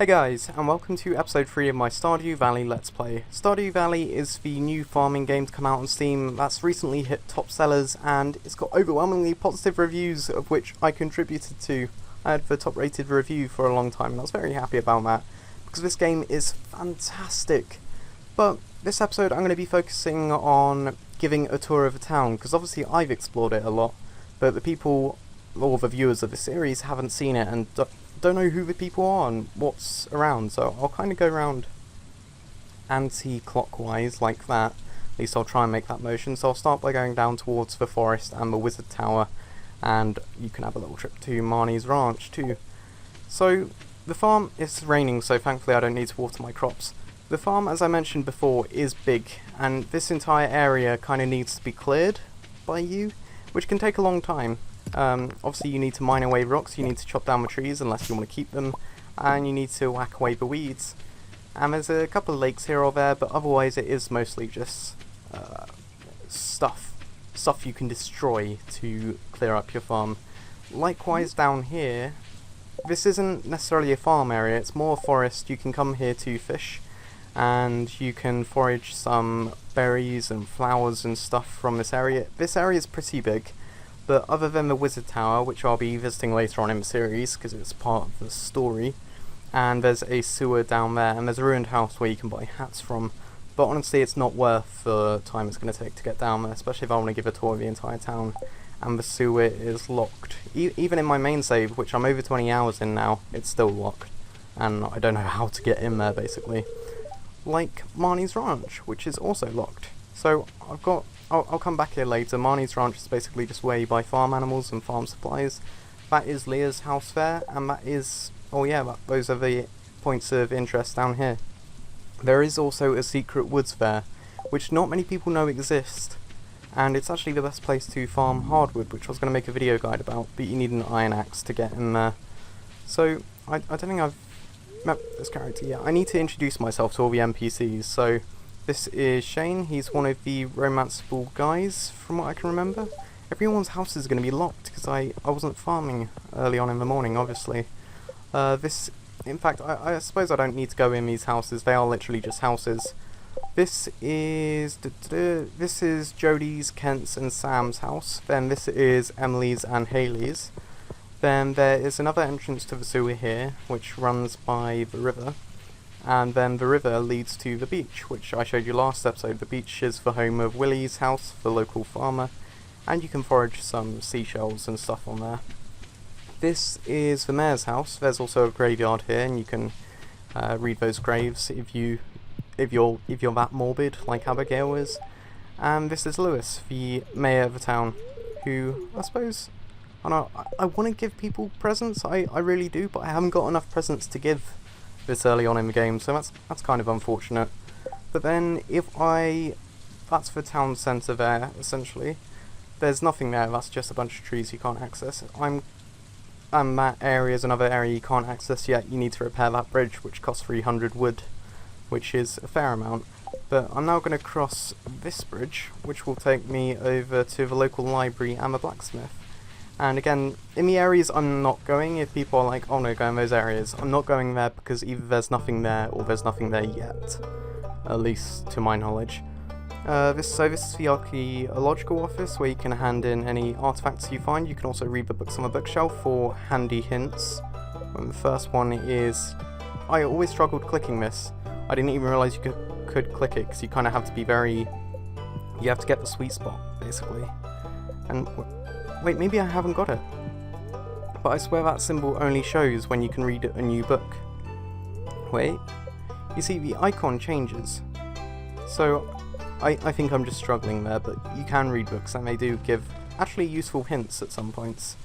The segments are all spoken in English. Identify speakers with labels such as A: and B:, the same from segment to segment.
A: Hey guys, and welcome to episode 3 of my Stardew Valley Let's Play. Stardew Valley is the new farming game to come out on Steam that's recently hit top sellers, and it's got overwhelmingly positive reviews, of which I contributed to. I had the top rated review for a long time, and I was very happy about that, because this game is fantastic. But this episode I'm going to be focusing on giving a tour of the town, because obviously I've explored it a lot, but the people, or the viewers of the series, haven't seen it and don't know who the people are and what's around, so I'll kind of go around anti-clockwise like that. At least I'll try and make that motion. So I'll start by going down towards the forest and the wizard tower, and you can have a little trip to Marnie's ranch too. So the farm is raining, so thankfully I don't need to water my crops. The farm, as I mentioned before, is big, and this entire area kind of needs to be cleared by you, which can take a long time. Obviously you need to mine away rocks, you need to chop down the trees unless you want to keep them, and you need to whack away the weeds. And there's a couple of lakes here or there, but otherwise it is mostly just stuff you can destroy to clear up your farm. Likewise down here, this isn't necessarily a farm area, it's more a forest. You can come here to fish, and you can forage some berries and flowers and stuff from this area. This area is pretty big. But other than the wizard tower, which I'll be visiting later on in the series because it's part of the story, and there's a sewer down there, and there's a ruined house where you can buy hats from, but honestly it's not worth the time it's going to take to get down there, especially if I want to give a tour of the entire town. And the sewer is locked. Even in my main save, which I'm over 20 hours in now, it's still locked, and I don't know how to get in there basically. Like Marnie's ranch, which is also locked. So I'll come back here later. Marnie's ranch is basically just where you buy farm animals and farm supplies. That is Leah's house there, and that is, oh yeah, those are the points of interest down here. There is also a secret woods there, which not many people know exist, and it's actually the best place to farm hardwood, which I was going to make a video guide about, but you need an iron axe to get in there. So, I don't think I've met this character yet. I need to introduce myself to all the NPCs, so this is Shane. He's one of the romanceable guys, from what I can remember. Everyone's house is going to be locked, because I wasn't farming early on in the morning, obviously. In fact, I suppose I don't need to go in these houses, they are literally just houses. This is Jodie's, Kent's and Sam's house. Then this is Emily's and Hayley's. Then there is another entrance to the sewer here, which runs by the river. And then the river leads to the beach, which I showed you last episode. The beach is the home of Willie's house, the local farmer, and you can forage some seashells and stuff on there. This is the mayor's house. There's also a graveyard here, and you can read those graves if you're that morbid, like Abigail is. And this is Lewis, the mayor of the town, who I suppose I want to give people presents. I really do, but I haven't got enough presents to give this early on in the game, so that's kind of unfortunate. But then that's the town centre there, essentially. There's nothing there, that's just a bunch of trees you can't access. And that area is another area you can't access yet. You need to repair that bridge, which costs 300 wood, which is a fair amount. But I'm now going to cross this bridge, which will take me over to the local library and the blacksmith. And again, in the areas I'm not going, if people are like, oh no, go in those areas, I'm not going there because either there's nothing there or there's nothing there yet. At least to my knowledge. This is the archaeological office where you can hand in any artifacts you find. You can also read the books on the bookshelf for handy hints. And the first one is, I always struggled clicking this. I didn't even realise you could click it because you kind of have to be you have to get the sweet spot, basically. And wait, maybe I haven't got it. But I swear that symbol only shows when you can read a new book. Wait, you see the icon changes. So I think I'm just struggling there, but you can read books and they do give actually useful hints at some points.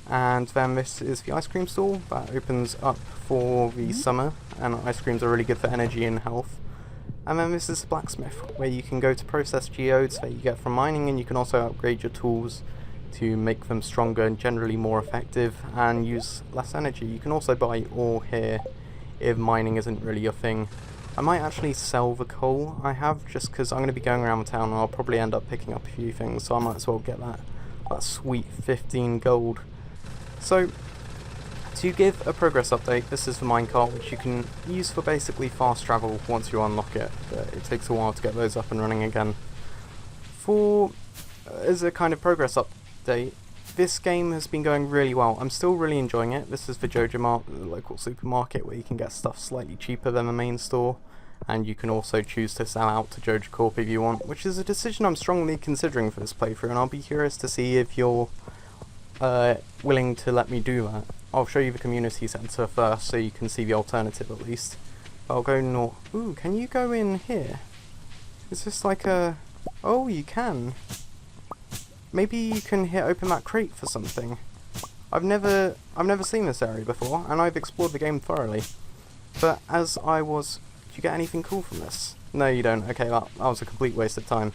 A: And then this is the ice cream stall that opens up for the summer, and ice creams are really good for energy and health. And then this is the blacksmith, where you can go to process geodes that you get from mining, and you can also upgrade your tools to make them stronger and generally more effective and use less energy. You can also buy ore here if mining isn't really your thing. I might actually sell the coal I have, just because I'm going to be going around the town and I'll probably end up picking up a few things, so I might as well get that sweet 15 gold. So To give a progress update, this is the minecart, which you can use for basically fast travel once you unlock it, but it takes a while to get those up and running again. As a kind of progress update, this game has been going really well. I'm still really enjoying it. This is the Jojo Mart, the local supermarket, where you can get stuff slightly cheaper than the main store, and you can also choose to sell out to Jojo Corp if you want, which is a decision I'm strongly considering for this playthrough, and I'll be curious to see if you're willing to let me do that. I'll show you the community centre first so you can see the alternative at least. I'll go north. Ooh, can you go in here? Is this like a... Oh, you can. Maybe you can open that crate for something. I've never seen this area before, and I've explored the game thoroughly. But as I was... Do you get anything cool from this? No, you don't. Okay, that was a complete waste of time.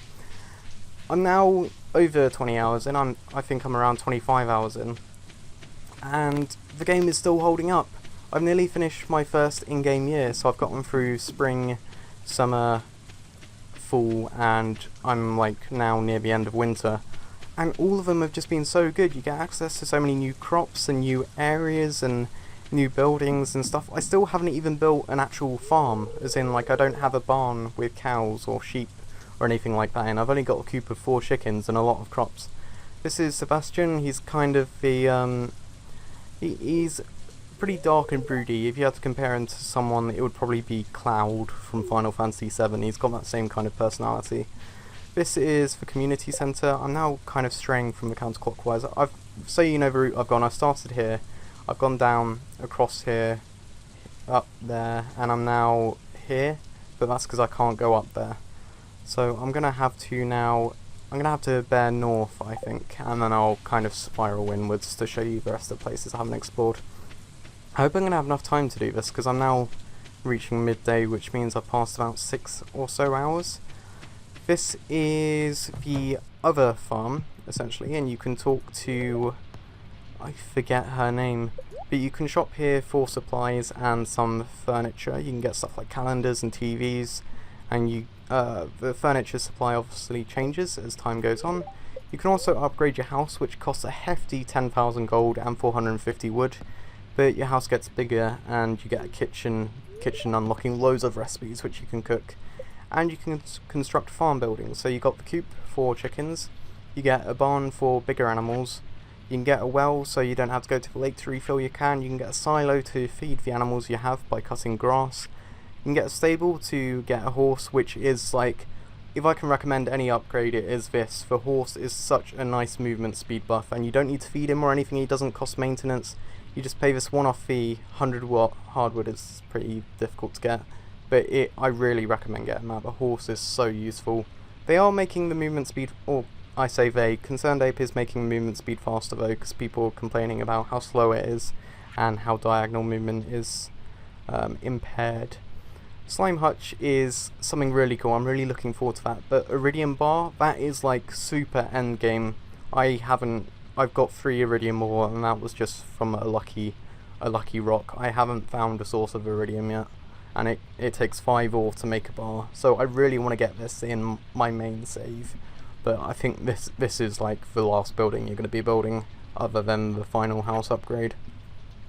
A: I'm now over 20 hours in. I think I'm around 25 hours in. And the game is still holding up. I've nearly finished my first in-game year, so I've gotten through spring, summer, fall, and I'm like now near the end of winter. And all of them have just been so good. You get access to so many new crops and new areas and new buildings and stuff. I still haven't even built an actual farm, as in like I don't have a barn with cows or sheep or anything like that, and I've only got a coop of 4 chickens and a lot of crops. This is Sebastian. He's kind of the he's pretty dark and broody. If you had to compare him to someone, it would probably be Cloud from Final Fantasy VII. He's got that same kind of personality. This is the community centre. I'm now kind of straying from the counterclockwise. So you know the route I've gone. I started here, I've gone down across here, up there, and I'm now here, but that's because I can't go up there. So I'm going to have to bear north, I think, and then I'll kind of spiral inwards to show you the rest of the places I haven't explored. I hope I'm going to have enough time to do this, because I'm now reaching midday, which means I've passed about 6 or so hours. This is the other farm, essentially, and you can talk to... I forget her name, but you can shop here for supplies and some furniture. You can get stuff like calendars and TVs, and the furniture supply obviously changes as time goes on. You can also upgrade your house, which costs a hefty 10,000 gold and 450 wood, but your house gets bigger and you get a kitchen unlocking loads of recipes which you can cook. And you can construct farm buildings. So you got the coop for chickens, you get a barn for bigger animals, you can get a well so you don't have to go to the lake to refill your can, you can get a silo to feed the animals you have by cutting grass, you can get a stable to get a horse, which is like, if I can recommend any upgrade, it is this. The horse is such a nice movement speed buff, and you don't need to feed him or anything, he doesn't cost maintenance, you just pay this one-off fee. 100 watt hardwood is pretty difficult to get. But I really recommend getting that. The horse is so useful. They are making the movement speed, or I say they, Concerned Ape is making the movement speed faster though, because people are complaining about how slow it is and how diagonal movement is impaired. Slime Hutch is something really cool. I'm really looking forward to that. But Iridium Bar, that is like super end game. I've got 3 Iridium ore, and that was just from a lucky rock. I haven't found a source of Iridium yet. And it takes 5 ore to make a bar, so I really want to get this in my main save, but I think this is like the last building you're going to be building other than the final house upgrade.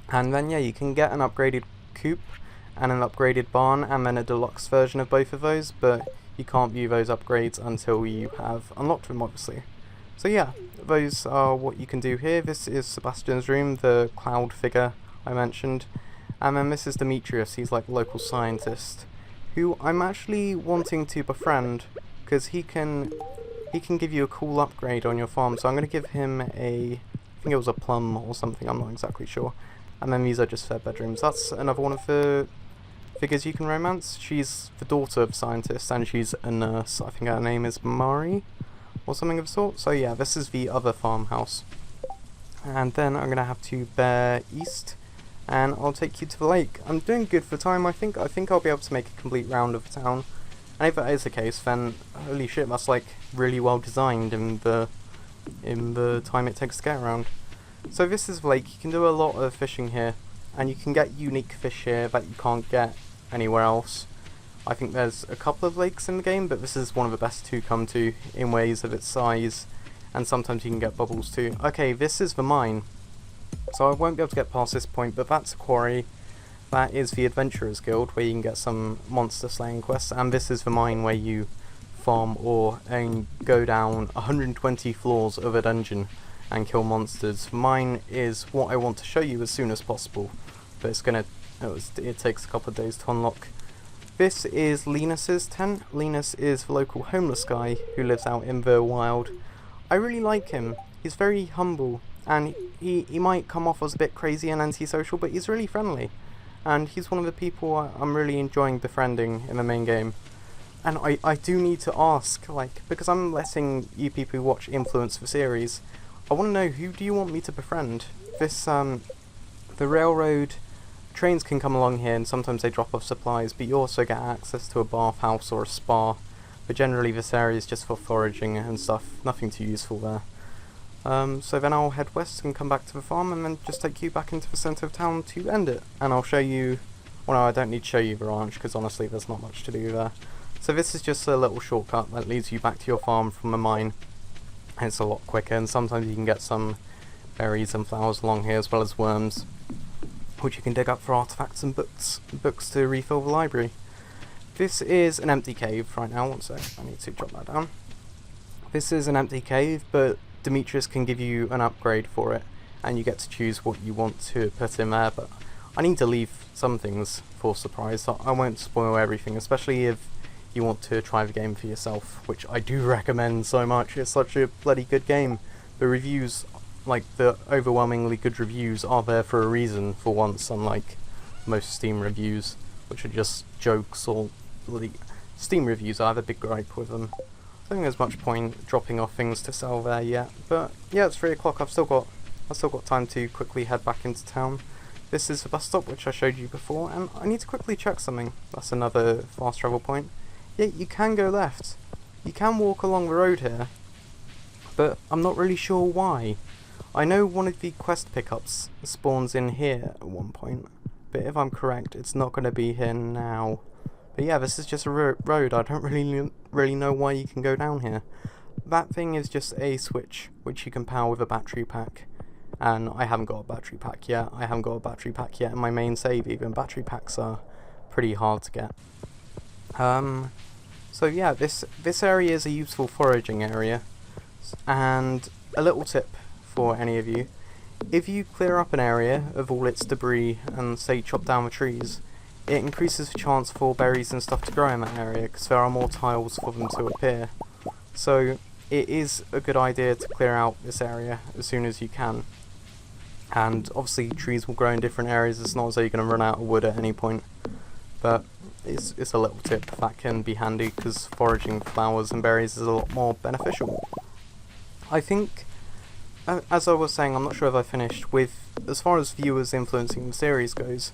A: And then yeah, you can get an upgraded coop and an upgraded barn and then a deluxe version of both of those, but you can't view those upgrades until you have unlocked them obviously. So yeah, those are what you can do here. This is Sebastian's room, the cloud figure I mentioned. And then this is Demetrius. He's like a local scientist who I'm actually wanting to befriend, because he can give you a cool upgrade on your farm. So I'm going to give him I think it was a plum or something, I'm not exactly sure. And then these are just their bedrooms. That's another one of the figures you can romance. She's the daughter of a scientist and she's a nurse. I think her name is Mari or something of the sort. So yeah, this is the other farmhouse. And then I'm going to have to bear east, and I'll take you to the lake. I'm doing good for time, I think. I think I'll be able to make a complete round of the town. And if that is the case, then holy shit, that's like really well designed in the time it takes to get around. So this is the lake. You can do a lot of fishing here, and you can get unique fish here that you can't get anywhere else. I think there's a couple of lakes in the game, but this is one of the best to come to in ways of its size, and sometimes you can get bubbles too. Okay, this is the mine. So I won't be able to get past this point, but that's a quarry. That is the Adventurers Guild, where you can get some monster slaying quests, and this is the mine where you farm ore and go down 120 floors of a dungeon and kill monsters. Mine is what I want to show you as soon as possible, but it takes a couple of days to unlock. This is Linus's tent. Linus is the local homeless guy who lives out in the wild. I really like him. He's very humble, and he might come off as a bit crazy and antisocial, but he's really friendly. And he's one of the people I'm really enjoying befriending in the main game. And I do need to ask, like, because I'm letting you people who watch influence the series, I want to know, who do you want me to befriend? The railroad trains can come along here and sometimes they drop off supplies, but you also get access to a bathhouse or a spa. But generally this area is just for foraging and stuff, nothing too useful there. So then I'll head west and come back to the farm and then just take you back into the centre of town to end it. And I'll show you, well no, I don't need to show you the ranch because honestly there's not much to do there. So this is just a little shortcut that leads you back to your farm from the mine. And it's a lot quicker, and sometimes you can get some berries and flowers along here as well as worms, which you can dig up for artifacts and books to refill the library. This is an empty cave right now. One sec, I need to jot that down. This is an empty cave, but Demetrius can give you an upgrade for it, and you get to choose what you want to put in there, but I need to leave some things for surprise, so I won't spoil everything, especially if you want to try the game for yourself, which I do recommend so much. It's such a bloody good game. The reviews, like the overwhelmingly good reviews, are there for a reason for once, unlike most Steam reviews, which are just jokes or bloody... Steam reviews, I have a big gripe with them. I don't think there's much point dropping off things to sell there yet, but yeah, it's 3 o'clock. I've still got time to quickly head back into town. This is the bus stop, which I showed you before, and I need to quickly check something. That's another fast travel point. Yeah, you can go left. You can walk along the road here, but I'm not really sure why. I know one of the quest pickups spawns in here at one point, but if I'm correct, it's not going to be here now. But yeah, this is just a road. I don't really know why you can go down here. That thing is just a switch, which you can power with a battery pack. And I haven't got a battery pack yet. I haven't got a battery pack yet in my main save. Even battery packs are pretty hard to get. So yeah, this area is a useful foraging area, and a little tip for any of you: if you clear up an area of all its debris and say chop down the trees, it increases the chance for berries and stuff to grow in that area because there are more tiles for them to appear. So it is a good idea to clear out this area as soon as you can. And obviously trees will grow in different areas. It's not as though you're going to run out of wood at any point, but it's a little tip that can be handy because foraging flowers and berries is a lot more beneficial. I think, as I was saying, I'm not sure if I finished with, as far as viewers influencing the series goes,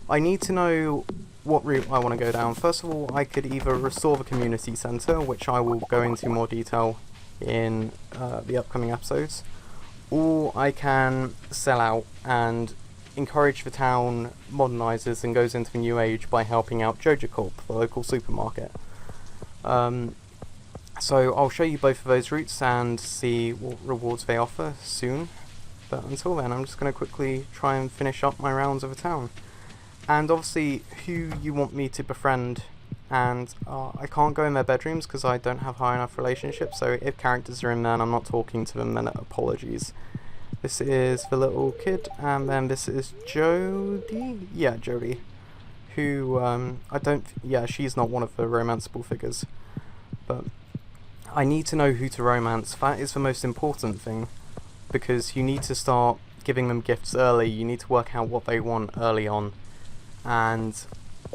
A: I need to know what route I want to go down. First of all, I could either restore the community centre, which I will go into more detail in the upcoming episodes, or I can sell out and encourage the town modernises and goes into the new age by helping out Zookiepook, the local supermarket. So I'll show you both of those routes and see what rewards they offer soon. But until then, I'm just going to quickly try and finish up my rounds of the town. And obviously, who you want me to befriend, and I can't go in their bedrooms because I don't have high enough relationships, so if characters are in there and I'm not talking to them, then apologies. This is the little kid, and then this is Jodie? Yeah, Jodie. Who, yeah, she's not one of the romanceable figures. But I need to know who to romance. That is the most important thing, because you need to start giving them gifts early. You need to work out what they want early on. And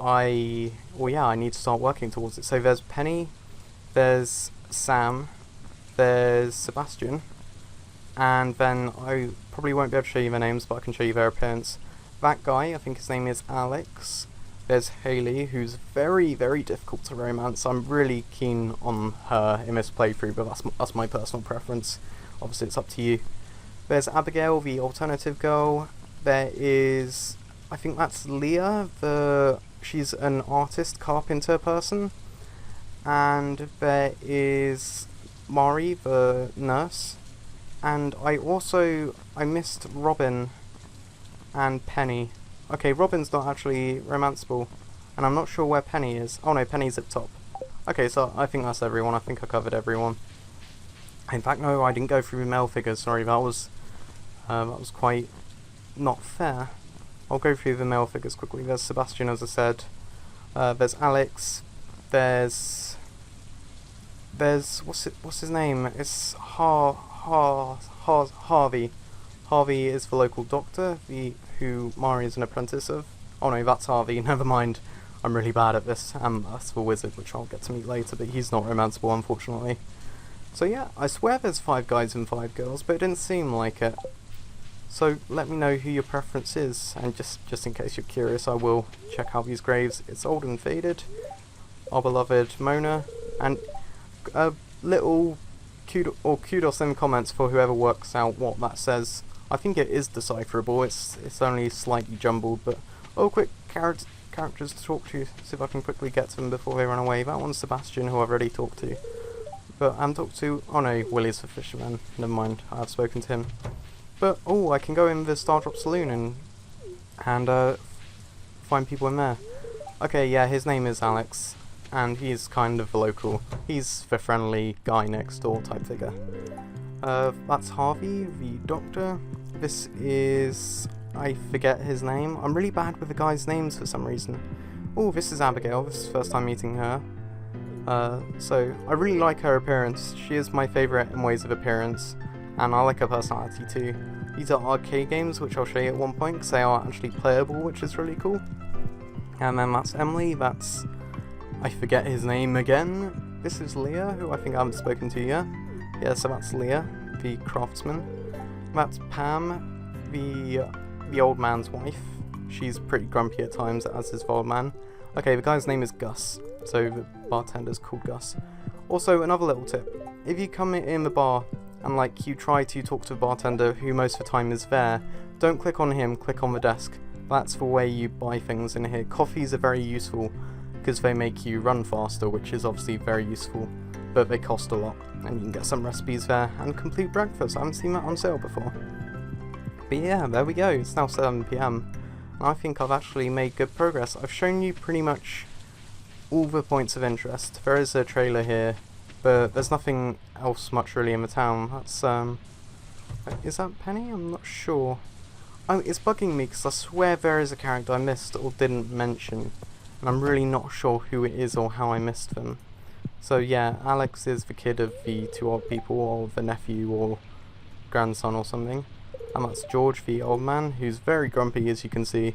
A: I need to start working towards it. So there's Penny, there's Sam, there's Sebastian, and then I probably won't be able to show you their names, but I can show you their appearance. That guy, I think his name is Alex. There's Hayley, who's very, very difficult to romance. I'm really keen on her in this playthrough, but that's my personal preference. Obviously, it's up to you. There's Abigail, the alternative girl. There is, I think that's Leah, she's an artist, carpenter person. And there is Mari, the nurse. And I missed Robin and Penny. Okay, Robin's not actually romanceable, and I'm not sure where Penny is. Oh no, Penny's at top. Okay, so I think that's everyone. I think I covered everyone. In fact, no, I didn't go through male figures. Sorry, that was quite not fair. I'll go through the male figures quickly. There's Sebastian, as I said. There's Alex. There's what's his name? It's Harvey. Harvey is the local doctor, who Mari is an apprentice of. Oh no, that's Harvey. Never mind. I'm really bad at this. That's the wizard, which I'll get to meet later, but he's not romanceable, unfortunately. So yeah, I swear there's 5 guys and 5 girls, but it didn't seem like it. So let me know who your preference is, and just in case you're curious, I will check out these graves. It's old and faded. Our beloved Mona, and a little kudos in comments for whoever works out what that says. I think it is decipherable. It's only slightly jumbled, but quick characters to talk to. See if I can quickly get to them before they run away. That one's Sebastian, who I've already talked to. But I'm talked to. Oh no, Willie's the fisherman. Never mind. I've spoken to him. But I can go in the Stardrop Saloon and find people in there. Okay, yeah, his name is Alex, and he's kind of the local. He's the friendly guy next door type figure. That's Harvey, the doctor. This is... I forget his name. I'm really bad with the guys' names for some reason. Oh, this is Abigail. This is the first time meeting her. So, I really like her appearance. She is my favourite in ways of appearance, and I like her personality too. These are arcade games, which I'll show you at one point, because they are actually playable, which is really cool. And then that's Emily. That's... I forget his name again. This is Leah, who I think I haven't spoken to yet. Yeah, so that's Leah, the craftsman. That's Pam, the old man's wife. She's pretty grumpy at times, as is the old man. Okay, the guy's name is Gus, so the bartender's called Gus. Also, another little tip. If you come in the bar and you try to talk to the bartender, who most of the time is there, don't click on him, click on the desk. That's the way you buy things in here. Coffees are very useful, because they make you run faster, which is obviously very useful, but they cost a lot, and you can get some recipes there, and complete breakfast. I haven't seen that on sale before. But yeah, there we go. It's now 7 PM, and I think I've actually made good progress. I've shown you pretty much all the points of interest. There is a trailer here, but there's nothing else much really in the town. That's, is that Penny? I'm not sure. Oh, it's bugging me, because I swear there is a character I missed or didn't mention, and I'm really not sure who it is or how I missed them. So yeah, Alex is the kid of the 2 old people, or the nephew or grandson or something. And that's George, the old man, who's very grumpy, as you can see,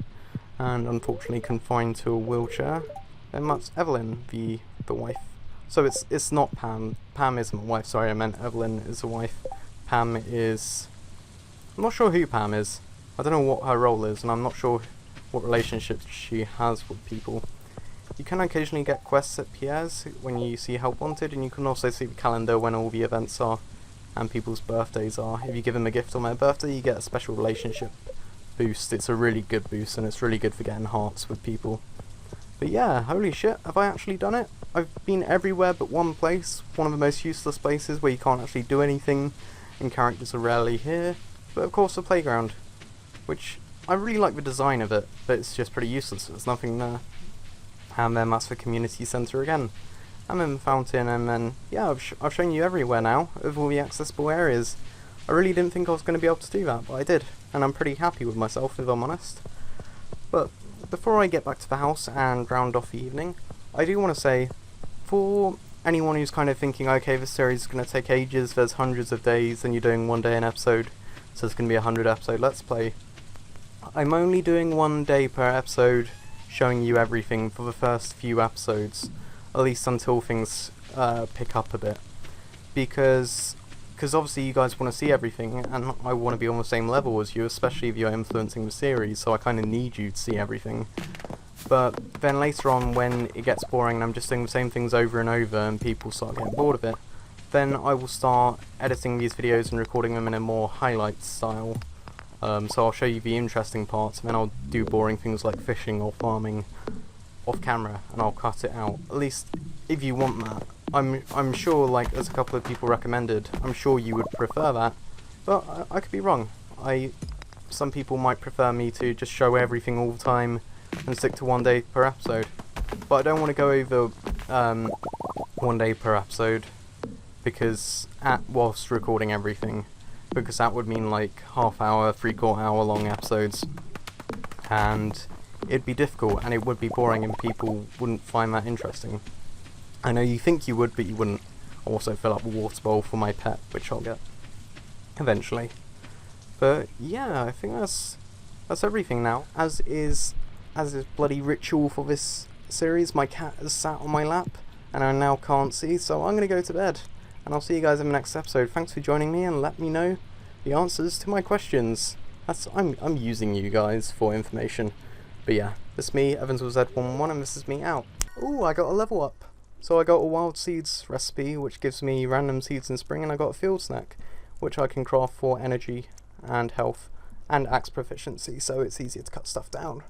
A: and unfortunately confined to a wheelchair. Then that's Evelyn, the wife. So it's not Pam. Pam isn't my wife, sorry, I meant Evelyn is a wife. Pam is... I'm not sure who Pam is. I don't know what her role is, and I'm not sure what relationships she has with people. You can occasionally get quests at Pierre's when you see Help Wanted, and you can also see the calendar when all the events are and people's birthdays are. If you give them a gift on their birthday, you get a special relationship boost. It's a really good boost, and it's really good for getting hearts with people. But yeah, holy shit, have I actually done it? I've been everywhere but one place, one of the most useless places where you can't actually do anything, and characters are rarely here. But of course the playground, which I really like the design of it, but it's just pretty useless, there's nothing there. And then that's the community centre again. And then the fountain, and then, yeah, I've shown you everywhere now, of all the accessible areas. I really didn't think I was going to be able to do that, but I did, and I'm pretty happy with myself, if I'm honest. But before I get back to the house and round off the evening, I do want to say, for anyone who's kind of thinking, okay, this series is going to take ages, there's hundreds of days, and you're doing one day an episode, so it's going to be a 100 episode Let's Play. I'm only doing 1 day per episode, showing you everything for the first few episodes, at least until things pick up a bit, because obviously you guys want to see everything, and I want to be on the same level as you, especially if you're influencing the series, so I kind of need you to see everything. But then later on, when it gets boring and I'm just doing the same things over and over and people start getting bored of it, then I will start editing these videos and recording them in a more highlights style. So I'll show you the interesting parts, and then I'll do boring things like fishing or farming off camera, and I'll cut it out. At least, if you want that. I'm sure, like, as a couple of people recommended, I'm sure you would prefer that, but I could be wrong. I some people might prefer me to just show everything all the time and stick to 1 day per episode. But I don't want to go over 1 day per episode because whilst recording everything, because that would mean like half hour, 3/4 hour long episodes, and it'd be difficult and it would be boring and people wouldn't find that interesting. I know you think you would, but you wouldn't. I'll also fill up a water bowl for my pet, which I'll get eventually. But yeah, I think that's everything now. As is bloody ritual for this series, my cat has sat on my lap and I now can't see, so I'm gonna go to bed. And I'll see you guys in the next episode. Thanks for joining me and let me know the answers to my questions. I'm using you guys for information. But yeah, this is me, EvansWZ11, and this is me out. Ooh, I got a level up. So I got a wild seeds recipe, which gives me random seeds in spring, and I got a field snack, which I can craft for energy and health and axe proficiency, so it's easier to cut stuff down.